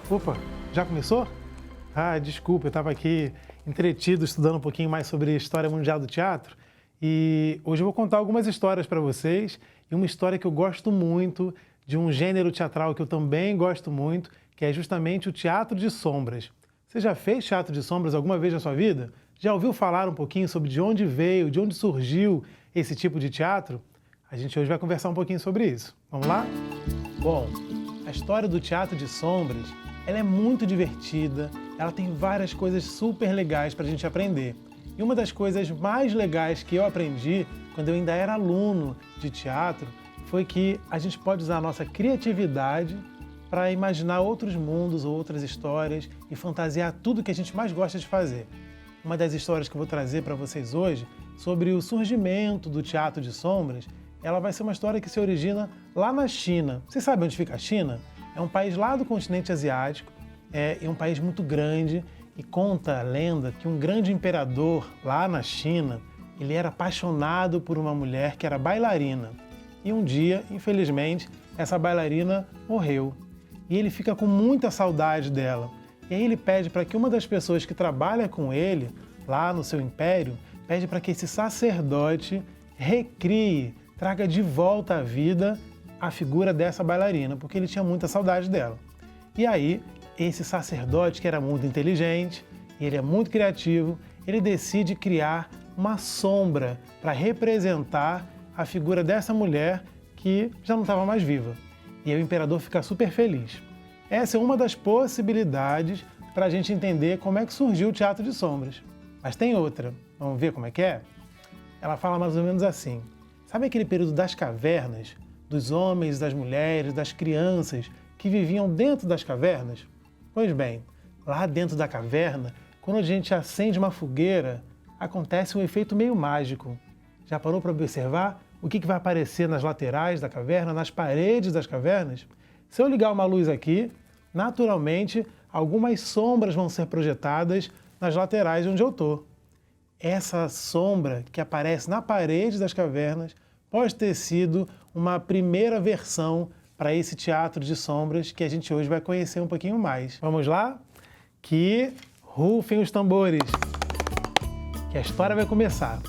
Opa, já começou? Desculpa, eu estava aqui entretido estudando um pouquinho mais sobre a história mundial do teatro e hoje eu vou contar algumas histórias para vocês e uma história que eu gosto muito, de um gênero teatral que eu também gosto muito, que é justamente o teatro de sombras. Você já fez teatro de sombras alguma vez na sua vida? Já ouviu falar um pouquinho sobre de onde veio, de onde surgiu esse tipo de teatro? A gente hoje vai conversar um pouquinho sobre isso. Vamos lá? Bom, a história do teatro de sombras, ela é muito divertida, ela tem várias coisas super legais para a gente aprender. E uma das coisas mais legais que eu aprendi quando eu ainda era aluno de teatro foi que a gente pode usar a nossa criatividade para imaginar outros mundos, outras histórias e fantasiar tudo que a gente mais gosta de fazer. Uma das histórias que eu vou trazer para vocês hoje sobre o surgimento do teatro de sombras, ela vai ser uma história que se origina lá na China. Você sabe onde fica a China? É um país lá do continente asiático, é um país muito grande e conta a lenda que um grande imperador lá na China, ele era apaixonado por uma mulher que era bailarina. E um dia, infelizmente, essa bailarina morreu. E ele fica com muita saudade dela. E aí ele pede para que uma das pessoas que trabalha com ele, lá no seu império, pede para que esse sacerdote recrie, traga de volta à vida a figura dessa bailarina, porque ele tinha muita saudade dela. E aí, esse sacerdote, que era muito inteligente, e ele é muito criativo, ele decide criar uma sombra para representar a figura dessa mulher que já não estava mais viva. E aí o imperador fica super feliz. Essa é uma das possibilidades para a gente entender como é que surgiu o teatro de sombras. Mas tem outra. Vamos ver como é que é? Ela fala mais ou menos assim. Sabe aquele período das cavernas? Dos homens, das mulheres, das crianças que viviam dentro das cavernas? Pois bem, lá dentro da caverna, quando a gente acende uma fogueira, acontece um efeito meio mágico. Já parou para observar o que vai aparecer nas laterais da caverna, nas paredes das cavernas? Se eu ligar uma luz aqui, naturalmente, algumas sombras vão ser projetadas nas laterais onde eu estou. Essa sombra que aparece na parede das cavernas pode ter sido uma primeira versão para esse teatro de sombras que a gente hoje vai conhecer um pouquinho mais. Vamos lá? Que rufem os tambores, que a história vai começar.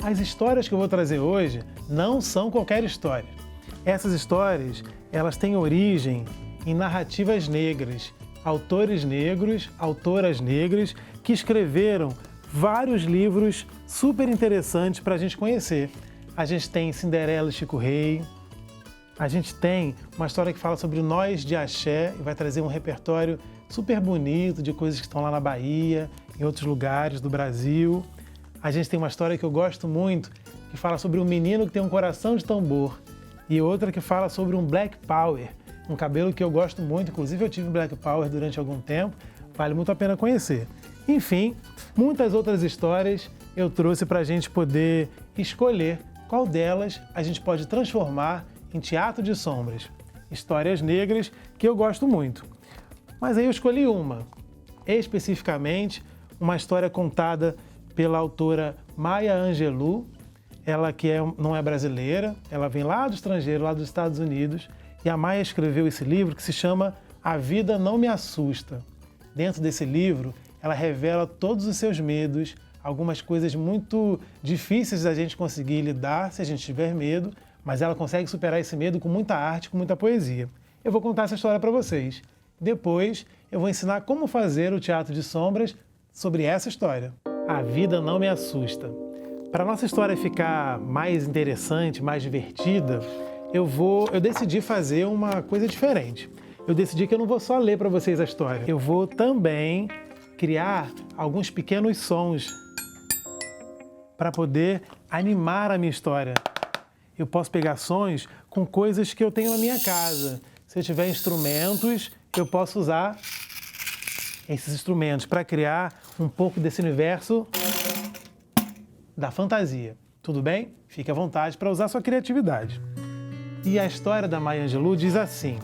As histórias que eu vou trazer hoje não são qualquer história. Essas histórias, elas têm origem em narrativas negras, autores negros, autoras negras que escreveram vários livros super interessantes para a gente conhecer. A gente tem Cinderela e Chico Rei, a gente tem uma história que fala sobre nós de axé e vai trazer um repertório super bonito de coisas que estão lá na Bahia, em outros lugares do Brasil. A gente tem uma história que eu gosto muito, que fala sobre um menino que tem um coração de tambor, e outra que fala sobre um Black Power, um cabelo que eu gosto muito, inclusive eu tive Black Power durante algum tempo, vale muito a pena conhecer. Enfim, muitas outras histórias eu trouxe para a gente poder escolher qual delas a gente pode transformar em teatro de sombras. Histórias negras que eu gosto muito. Mas aí eu escolhi uma, especificamente uma história contada pela autora Maya Angelou, ela que não é brasileira, ela vem lá do estrangeiro, lá dos Estados Unidos, e a Maya escreveu esse livro que se chama A Vida Não Me Assusta. Dentro desse livro, ela revela todos os seus medos, algumas coisas muito difíceis da gente conseguir lidar se a gente tiver medo, mas ela consegue superar esse medo com muita arte, com muita poesia. Eu vou contar essa história para vocês. Depois, eu vou ensinar como fazer o teatro de sombras sobre essa história. A Vida Não Me Assusta. Para a nossa história ficar mais interessante, mais divertida, eu decidi fazer uma coisa diferente. Eu decidi que eu não vou só ler para vocês a história, eu vou também criar alguns pequenos sons para poder animar a minha história. Eu posso pegar sons com coisas que eu tenho na minha casa. Se eu tiver instrumentos, eu posso usar esses instrumentos para criar um pouco desse universo da fantasia. Tudo bem? Fique à vontade para usar sua criatividade. E a história da Maya Angelou diz assim: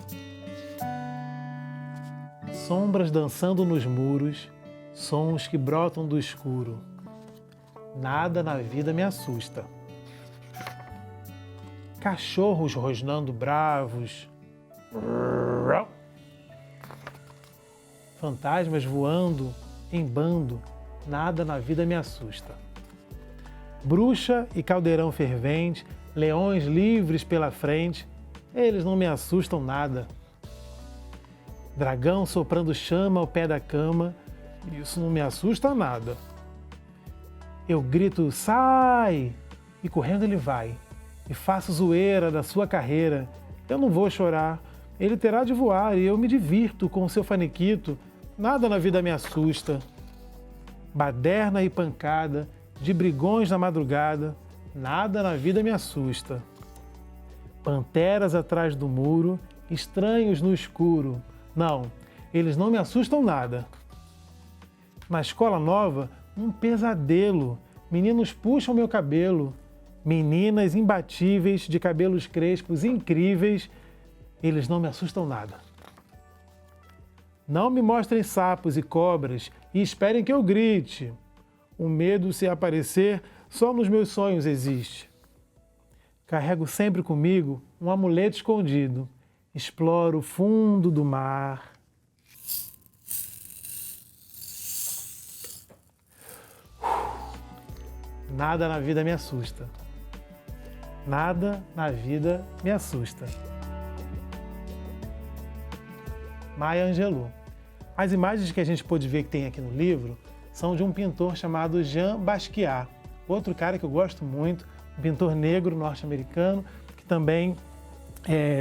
sombras dançando nos muros, sons que brotam do escuro. Nada na vida me assusta. Cachorros rosnando bravos. fantasmas voando em bando, nada na vida me assusta. Bruxa e caldeirão fervente, leões livres pela frente, eles não me assustam nada. Dragão soprando chama ao pé da cama, isso não me assusta nada. Eu grito, sai! E correndo ele vai, e faço zoeira da sua carreira. Eu não vou chorar, ele terá de voar e eu me divirto com o seu faniquito, nada na vida me assusta. Baderna e pancada, de brigões na madrugada, nada na vida me assusta. Panteras atrás do muro, estranhos no escuro, não, eles não me assustam nada. Na escola nova, um pesadelo, meninos puxam meu cabelo, meninas imbatíveis de cabelos crespos incríveis, eles não me assustam nada. Não me mostrem sapos e cobras e esperem que eu grite. O medo, se aparecer, só nos meus sonhos existe. Carrego sempre comigo um amuleto escondido. Exploro o fundo do mar. Nada na vida me assusta. Nada na vida me assusta. Maya Angelou. As imagens que a gente pôde ver que tem aqui no livro são de um pintor chamado Jean Basquiat, outro cara que eu gosto muito, um pintor negro norte-americano, que também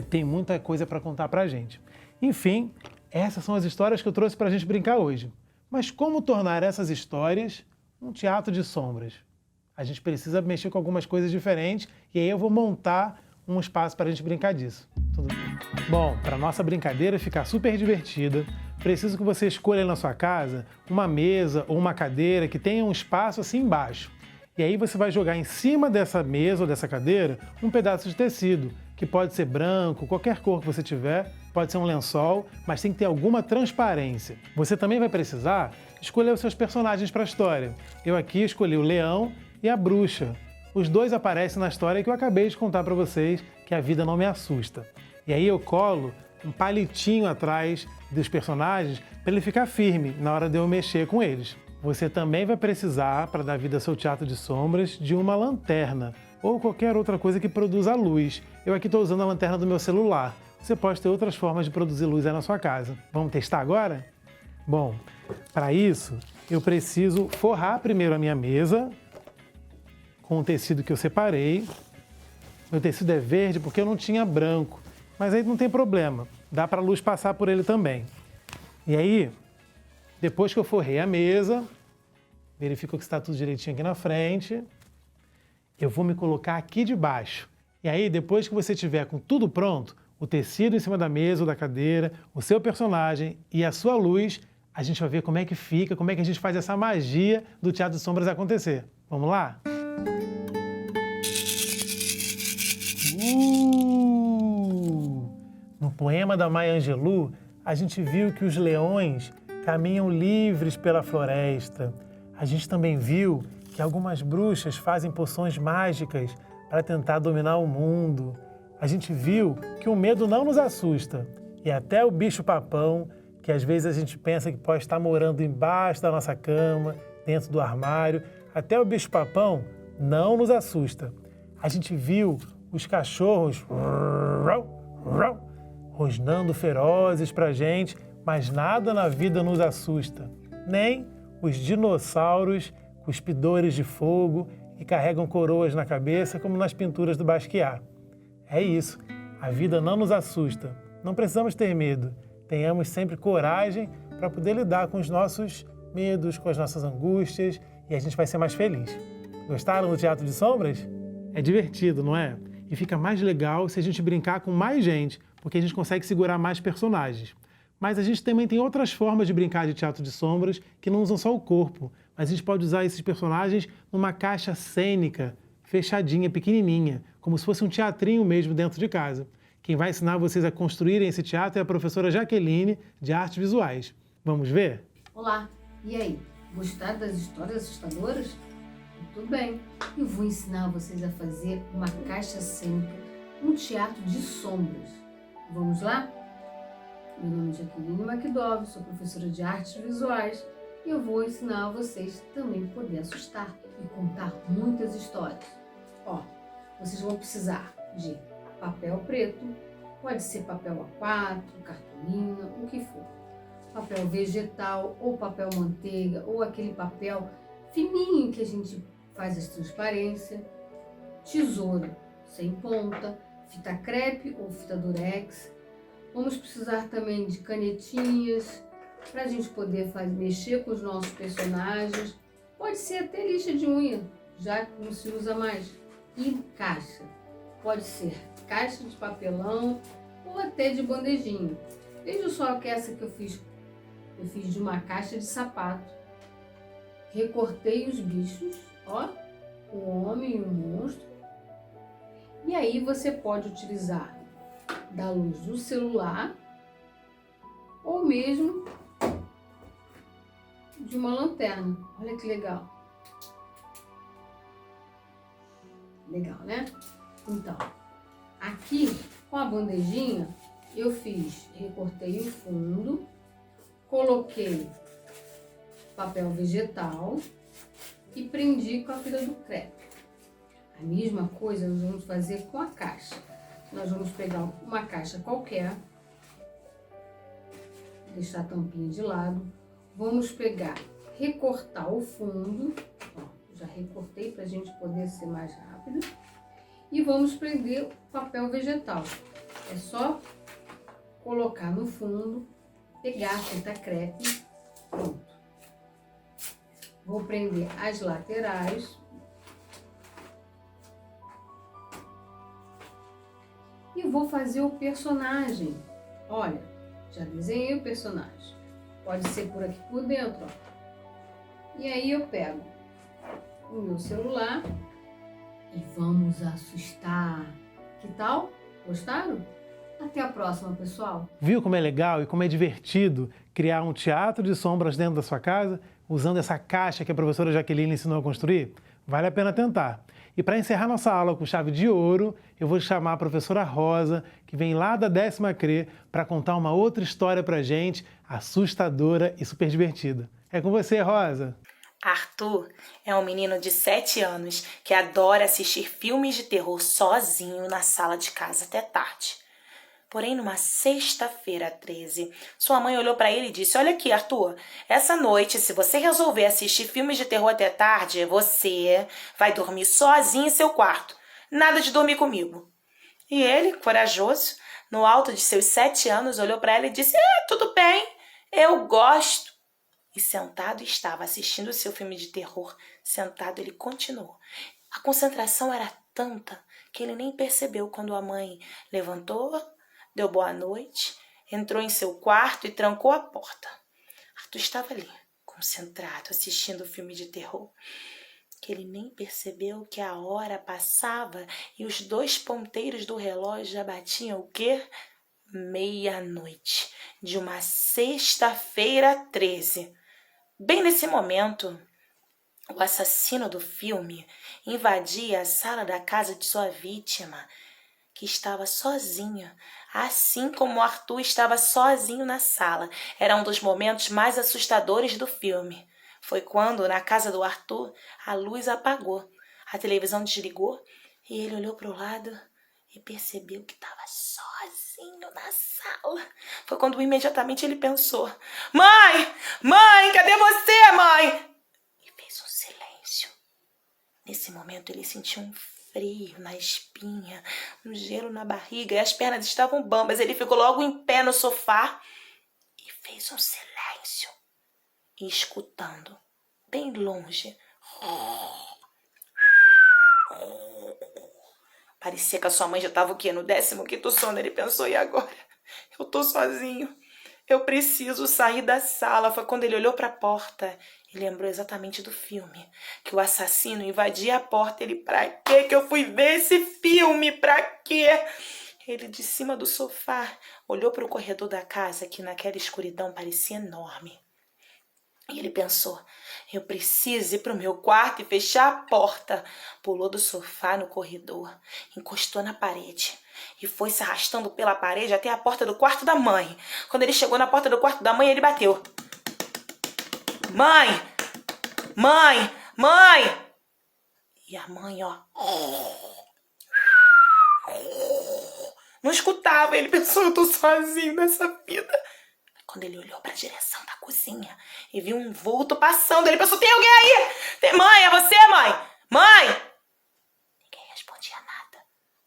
tem muita coisa para contar para a gente. Enfim, essas são as histórias que eu trouxe para a gente brincar hoje. Mas como tornar essas histórias um teatro de sombras? A gente precisa mexer com algumas coisas diferentes e aí eu vou montar um espaço para a gente brincar disso. Tudo bem? Bom, para nossa brincadeira ficar super divertida, preciso que você escolha aí na sua casa uma mesa ou uma cadeira que tenha um espaço assim embaixo. E aí você vai jogar em cima dessa mesa ou dessa cadeira um pedaço de tecido, que pode ser branco, qualquer cor que você tiver, pode ser um lençol, mas tem que ter alguma transparência. Você também vai precisar escolher os seus personagens para a história. Eu aqui escolhi o leão e a bruxa. Os dois aparecem na história que eu acabei de contar para vocês, que a vida não me assusta. E aí eu colo um palitinho atrás dos personagens para ele ficar firme na hora de eu mexer com eles. Você também vai precisar, para dar vida ao seu teatro de sombras, de uma lanterna ou qualquer outra coisa que produza luz. Eu aqui estou usando a lanterna do meu celular. Você pode ter outras formas de produzir luz aí na sua casa. Vamos testar agora? Bom, para isso eu preciso forrar primeiro a minha mesa com o tecido que eu separei. Meu tecido é verde porque eu não tinha branco, mas aí não tem problema, dá para a luz passar por ele também. E aí, depois que eu forrei a mesa, verifico que está tudo direitinho aqui na frente, eu vou me colocar aqui debaixo. E aí, depois que você tiver com tudo pronto, o tecido em cima da mesa ou da cadeira, o seu personagem e a sua luz, a gente vai ver como é que fica, como é que a gente faz essa magia do Teatro de Sombras acontecer. Vamos lá? No poema da Maya Angelou, a gente viu que os leões caminham livres pela floresta. A gente também viu que algumas bruxas fazem poções mágicas para tentar dominar o mundo. A gente viu que o medo não nos assusta. E até o bicho-papão, que às vezes a gente pensa que pode estar morando embaixo da nossa cama, dentro do armário, até o bicho-papão não nos assusta. A gente viu os cachorros rosnando ferozes pra gente, mas nada na vida nos assusta. Nem os dinossauros cuspidores de fogo e carregam coroas na cabeça como nas pinturas do Basquiat. É isso, a vida não nos assusta. Não precisamos ter medo. Tenhamos sempre coragem para poder lidar com os nossos medos, com as nossas angústias e a gente vai ser mais feliz. Gostaram do Teatro de Sombras? É divertido, não é? E fica mais legal se a gente brincar com mais gente, porque a gente consegue segurar mais personagens. Mas a gente também tem outras formas de brincar de Teatro de Sombras que não usam só o corpo, mas a gente pode usar esses personagens numa caixa cênica, fechadinha, pequenininha, como se fosse um teatrinho mesmo dentro de casa. Quem vai ensinar vocês a construírem esse teatro é a professora Jaqueline, de Artes Visuais. Vamos ver? Olá, e aí? Gostaram das histórias assustadoras? Tudo bem, eu vou ensinar vocês a fazer uma caixa cênica, um teatro de sombras. Vamos lá? Meu nome é Jaqueline Macdove, sou professora de artes visuais e eu vou ensinar vocês também a poder assustar e contar muitas histórias. Ó, vocês vão precisar de papel preto, pode ser papel A4, cartolina, o que for. Papel vegetal ou papel manteiga ou aquele papel fininho que a gente faz as transparências. Tesoura sem ponta, fita crepe ou fita durex. Vamos precisar também de canetinhas para a gente poder mexer com os nossos personagens. Pode ser até lixa de unha, já que não se usa mais. E caixa. Pode ser caixa de papelão ou até de bandejinha. Veja só que essa que eu fiz de uma caixa de sapato. Recortei os bichos, ó, um homem e um monstro. E aí você pode utilizar da luz do celular ou mesmo de uma lanterna. Olha que legal. Legal, né? Então, aqui com a bandejinha eu recortei o fundo, coloquei papel vegetal e prendi com a fita do crepe. A mesma coisa nós vamos fazer com a caixa. Nós vamos pegar uma caixa qualquer, deixar a tampinha de lado, vamos pegar, recortar o fundo, ó, já recortei para a gente poder ser mais rápido, e vamos prender o papel vegetal. É só colocar no fundo, pegar a fita crepe, pronto. Vou prender as laterais. E vou fazer o personagem. Olha, já desenhei o personagem. Pode ser por aqui por dentro, ó. E aí eu pego o meu celular e vamos assustar. Que tal? Gostaram? Até a próxima, pessoal. Viu como é legal e como é divertido criar um teatro de sombras dentro da sua casa, usando essa caixa que a professora Jaqueline ensinou a construir? Vale a pena tentar. E para encerrar nossa aula com chave de ouro, eu vou chamar a professora Rosa, que vem lá da 10ª CRE, para contar uma outra história para gente, assustadora e super divertida. É com você, Rosa! Arthur é um menino de 7 anos que adora assistir filmes de terror sozinho na sala de casa até tarde. Porém, numa sexta-feira 13, sua mãe olhou para ele e disse: "Olha aqui, Arthur, essa noite, se você resolver assistir filmes de terror até tarde, você vai dormir sozinho em seu quarto. Nada de dormir comigo." E ele, corajoso, no alto de seus 7 anos, olhou para ela e disse: "Tudo bem, eu gosto." E sentado estava assistindo seu filme de terror. Sentado, ele continuou. A concentração era tanta que ele nem percebeu quando a mãe levantou, deu boa noite, entrou em seu quarto e trancou a porta. Arthur estava ali, concentrado, assistindo o filme de terror, que ele nem percebeu que a hora passava e os 2 ponteiros do relógio já batiam o quê? Meia-noite de uma sexta-feira 13. Bem nesse momento, o assassino do filme invadia a sala da casa de sua vítima, que estava sozinho, assim como Arthur estava sozinho na sala. Era um dos momentos mais assustadores do filme. Foi quando, na casa do Arthur, a luz apagou, a televisão desligou e ele olhou para o lado e percebeu que estava sozinho na sala. Foi quando imediatamente ele pensou: "Mãe! Mãe! Cadê você, mãe?" E fez um silêncio. Nesse momento ele sentiu um frio na espinha, um gelo na barriga e as pernas estavam bambas. Ele ficou logo em pé no sofá e fez um silêncio. E escutando, bem longe, parecia que a sua mãe já estava o quê? No 15º sono. Ele pensou: "E agora? Eu tô sozinho. Eu preciso sair da sala." Foi quando ele olhou para a porta e lembrou exatamente do filme, que o assassino invadia a porta. Ele: "Pra quê que eu fui ver esse filme? Pra quê?" Ele, de cima do sofá, olhou para o corredor da casa, que naquela escuridão parecia enorme. E ele pensou, eu preciso ir pro meu quarto e fechar a porta. Pulou do sofá no corredor, encostou na parede e foi se arrastando pela parede até a porta do quarto da mãe. Quando ele chegou na porta do quarto da mãe, ele bateu. Mãe! Mãe! Mãe! E a mãe, ó, não escutava. Ele pensou, eu tô sozinho nessa vida. Quando ele olhou pra direção da cozinha e viu um vulto passando, ele pensou, tem alguém aí? Mãe, é você, mãe? Mãe! Ninguém respondia nada.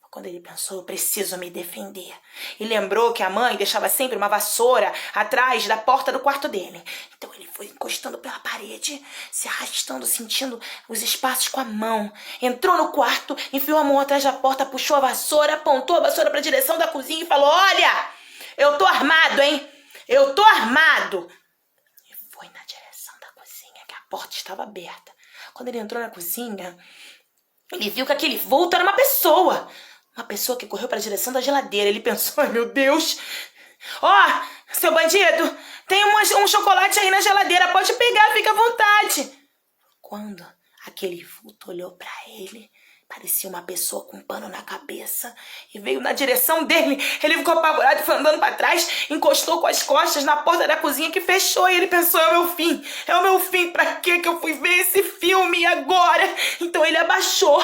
Quando ele pensou, eu preciso me defender. E lembrou que a mãe deixava sempre uma vassoura atrás da porta do quarto dele. Então ele foi encostando pela parede, se arrastando, sentindo os espaços com a mão. Entrou no quarto, enfiou a mão atrás da porta, puxou a vassoura, apontou a vassoura pra direção da cozinha e falou, olha, eu tô armado, hein? Eu tô armado! E foi na direção da cozinha, que a porta estava aberta. Quando ele entrou na cozinha, ele viu que aquele vulto era uma pessoa. Uma pessoa que correu para a direção da geladeira. Ele pensou, ai meu Deus! Ó, seu bandido, tem um chocolate aí na geladeira, pode pegar, fica à vontade. Quando aquele vulto olhou para ele, parecia uma pessoa com um pano na cabeça e veio na direção dele. Ele ficou apavorado e foi andando para trás, encostou com as costas na porta da cozinha que fechou e ele pensou, é o meu fim, é o meu fim, pra que eu fui ver esse filme agora? Então ele abaixou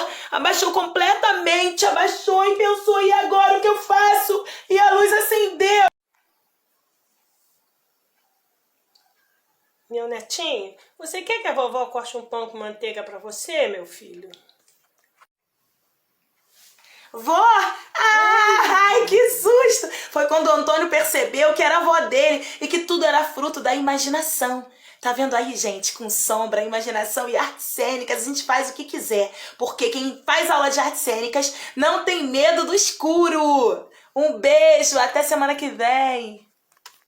completamente, abaixou e pensou, e agora o que eu faço? E a luz acendeu. Meu netinho, você quer que a vovó corte um pão com manteiga pra você, meu filho? Vó! Ai, que susto! Foi quando o Antônio percebeu que era a avó dele e que tudo era fruto da imaginação. Tá vendo aí, gente? Com sombra, imaginação e artes cênicas, a gente faz o que quiser. Porque quem faz aula de artes cênicas não tem medo do escuro. Um beijo, até semana que vem.